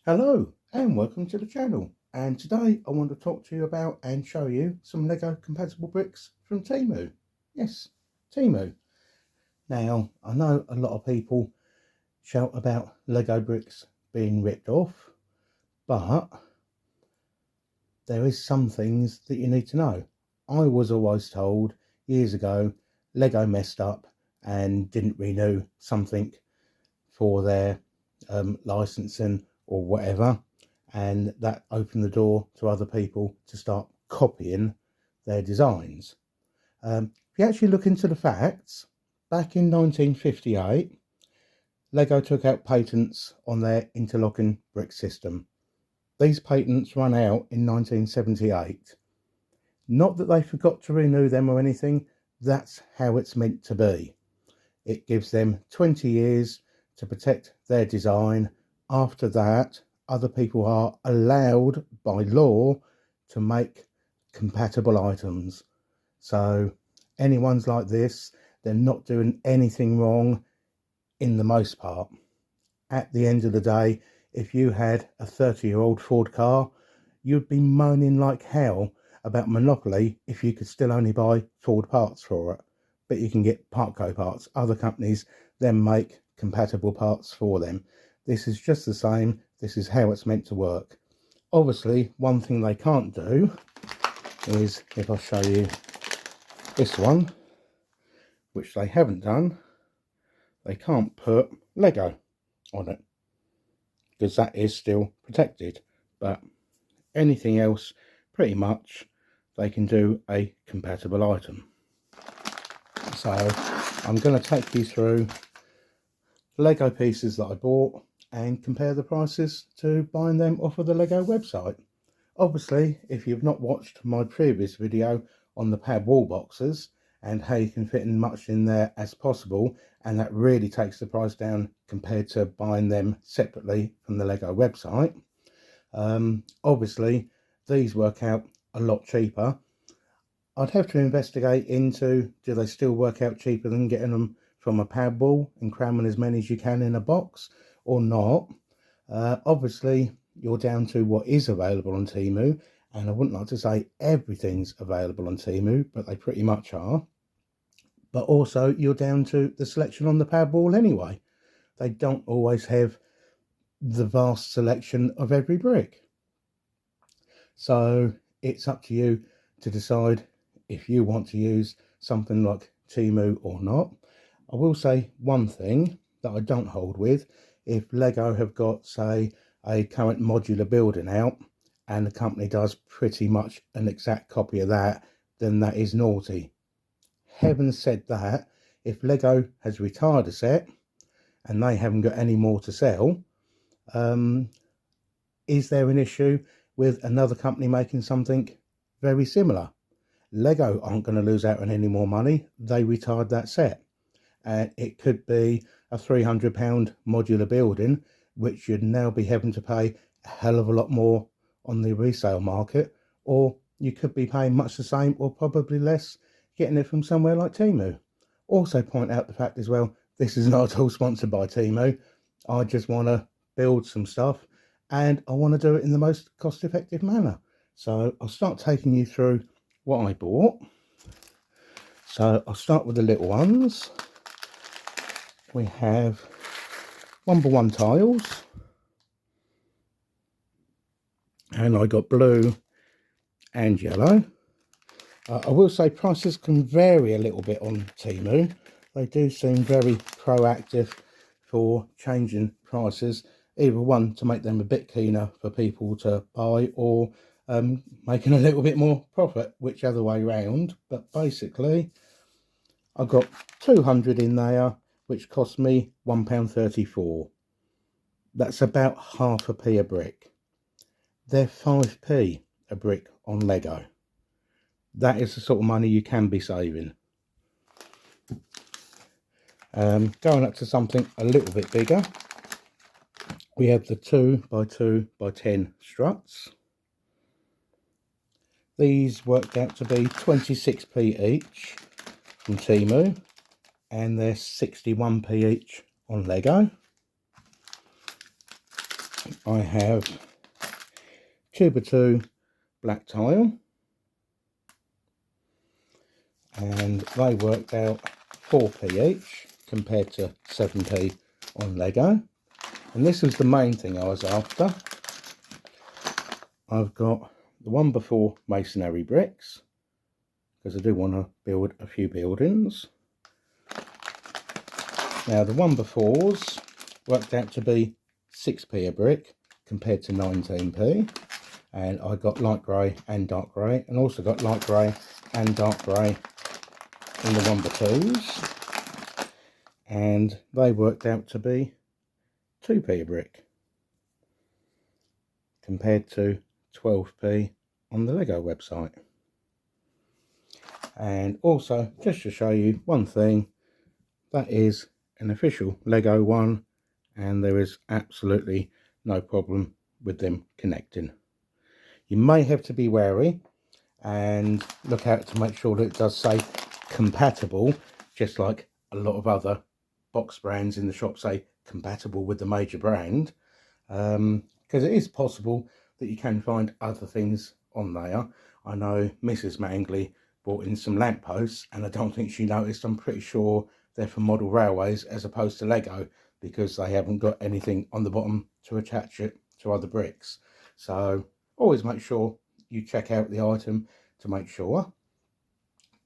Hello and welcome to the channel, and today I want to talk to you about and show you some Lego compatible bricks from Temu. Yes, Temu. Now I know a lot of people shout about Lego bricks being ripped off, but there is some things that you need to know. I was always told years ago Lego messed up and didn't renew something for their licensing or whatever, and that opened the door to other people to start copying their designs. If you actually look into the facts, back in 1958, Lego took out patents on their interlocking brick system. These patents ran out in 1978. Not that they forgot to renew them or anything, that's how it's meant to be. It gives them 20 years to protect their design. After that, other people are allowed by law to make compatible items. So anyone's like this, they're not doing anything wrong in the most part. At the end of the day, if you had a 30-year-old Ford car, you'd be moaning like hell about monopoly if you could still only buy Ford parts for it. But you can get Partco parts. Other companies then make compatible parts for them. This is just the same. This is how it's meant to work. Obviously, one thing they can't do is, if I show you this one, which they haven't done, they can't put Lego on it because that is still protected. But anything else, pretty much, they can do a compatible item. So I'm going to take you through Lego pieces that I bought and compare the prices to buying them off of the Lego website. Obviously, if you've not watched my previous video on the pad wall boxes and how you can fit in much in there as possible, and that really takes the price down compared to buying them separately from the Lego website, obviously these work out a lot cheaper. I'd have to investigate into, do they still work out cheaper than getting them from a pad wall and cramming as many as you can in a box or not? Obviously, you're down to what is available on Temu, and I wouldn't like to say everything's available on Temu, but they pretty much are. But also, you're down to the selection on the pad wall anyway. They don't always have the vast selection of every brick. So it's up to you to decide if you want to use something like Temu or not. I will say one thing that I don't hold with: if Lego have got, say, a current modular building out and the company does pretty much an exact copy of that, then that is naughty. Having said that, if Lego has retired a set and they haven't got any more to sell, is there an issue with another company making something very similar? Lego aren't going to lose out on any more money. They retired that set. And it could be a £300 modular building, which you'd now be having to pay a hell of a lot more on the resale market, or you could be paying much the same or probably less getting it from somewhere like Temu. Also point out the fact as well, this is not at all sponsored by Temu. I just want to build some stuff and I want to do it in the most cost-effective manner. So I'll start taking you through what I bought. So I'll start with the little ones. We have 1x1 tiles, and I got blue and yellow. I will say prices can vary a little bit on Temu. They do seem very proactive for changing prices, either one to make them a bit keener for people to buy, or making a little bit more profit, whichever way round. But basically I got 200 in there, which cost me £1.34. That's about half a p a brick. They're 5p a brick on Lego. That is the sort of money you can be saving. Going up to something a little bit bigger, we have the 2x2x10 struts. These worked out to be 26p each from Temu, and they're 61p each on Lego. I have 2x2 black tile, and they worked out 4p each compared to 7p on Lego. And this was the main thing I was after. I've got the 1x4 masonry bricks, because I do want to build a few buildings. Now the 1x4s worked out to be 6p a brick compared to 19p. And I got light grey and dark grey, and also got light grey and dark grey in the 1x2s. And they worked out to be 2p a brick compared to 12p on the Lego website. And also, just to show you one thing, that is an official Lego one, and there is absolutely no problem with them connecting. You may have to be wary and look out to make sure that it does say compatible, just like a lot of other box brands in the shop say compatible with the major brand, because it is possible that you can find other things on there. I know Mrs. Mangley brought in some lampposts, and I don't think she noticed. I'm pretty sure they're for model railways as opposed to Lego, because they haven't got anything on the bottom to attach it to other bricks. So always make sure you check out the item to make sure.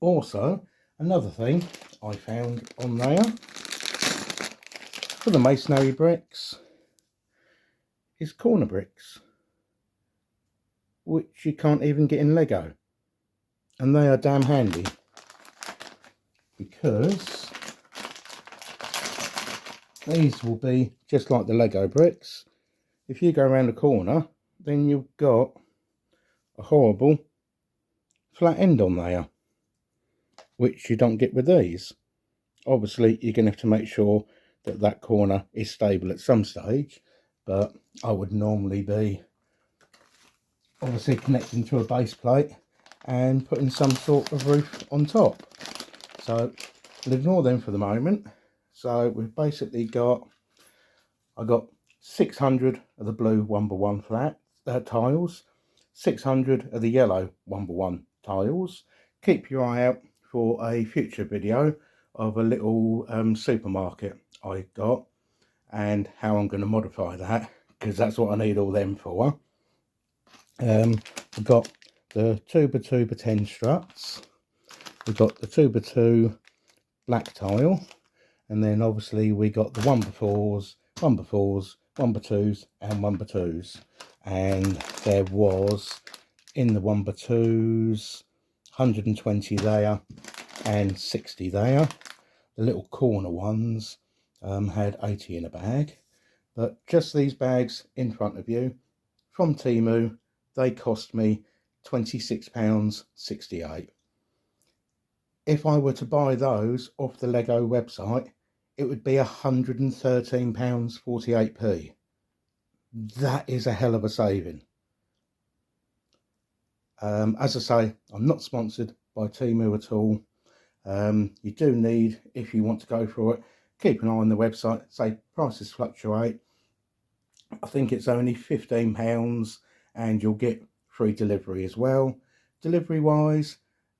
Also, another thing I found on there for the masonry bricks is corner bricks, which you can't even get in Lego. And they are damn handy, because these will be just like the Lego bricks. If you go around the corner, then you've got a horrible flat end on there, which you don't get with these. Obviously, you're going to have to make sure that that corner is stable at some stage, but I would normally be obviously connecting to a base plate and putting some sort of roof on top. So we'll ignore them for the moment. So we've basically got, I got 600 of the blue 1x1 flat tiles, 600 of the yellow 1x1 tiles. Keep your eye out for a future video of a little supermarket I got and how I'm going to modify that, because that's what I need all them for. We've got the 2x2x10 struts, we've got the 2x2 black tile, and then obviously we got the 1x4s, 1x4s, 1x2s and 1x2s. And there was, in the 1x2s, 120 there and 60 there. The little corner ones had 80 in a bag. But just these bags in front of you from Temu, they cost me £26.68. If I were to buy those off the Lego website, it would be £113.48p. That is a hell of a saving. As I say, I'm not sponsored by Temu at all. You do need, if you want to go for it, keep an eye on the website. Say prices fluctuate. I think it's only £15 and you'll get free delivery as well. Delivery wise,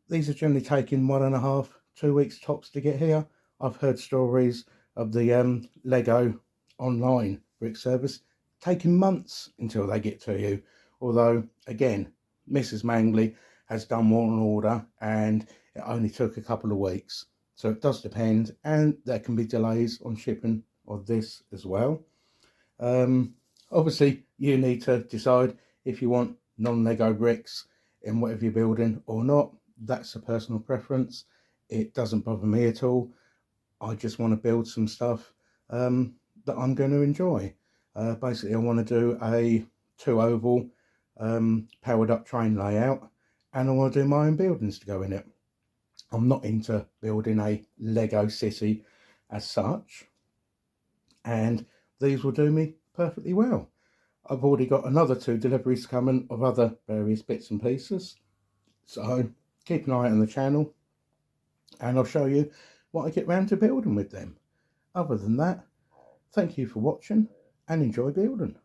these are generally taking 1.5 to 2 weeks tops to get here. I've heard stories of the Lego online brick service taking months until they get to you. Although, again, Mrs. Mangley has done one order and it only took a couple of weeks. So it does depend, and there can be delays on shipping of this as well. Obviously, you need to decide if you want non-Lego bricks in whatever you're building or not. That's a personal preference. It doesn't bother me at all. I just want to build some stuff that I'm going to enjoy. Basically, I want to do a 2 oval powered up train layout, and I want to do my own buildings to go in it. I'm not into building a Lego city as such, and these will do me perfectly well. I've already got another 2 deliveries coming of other various bits and pieces, so keep an eye on the channel and I'll show you what I get round to building with them. Other than that, thank you for watching and enjoy building.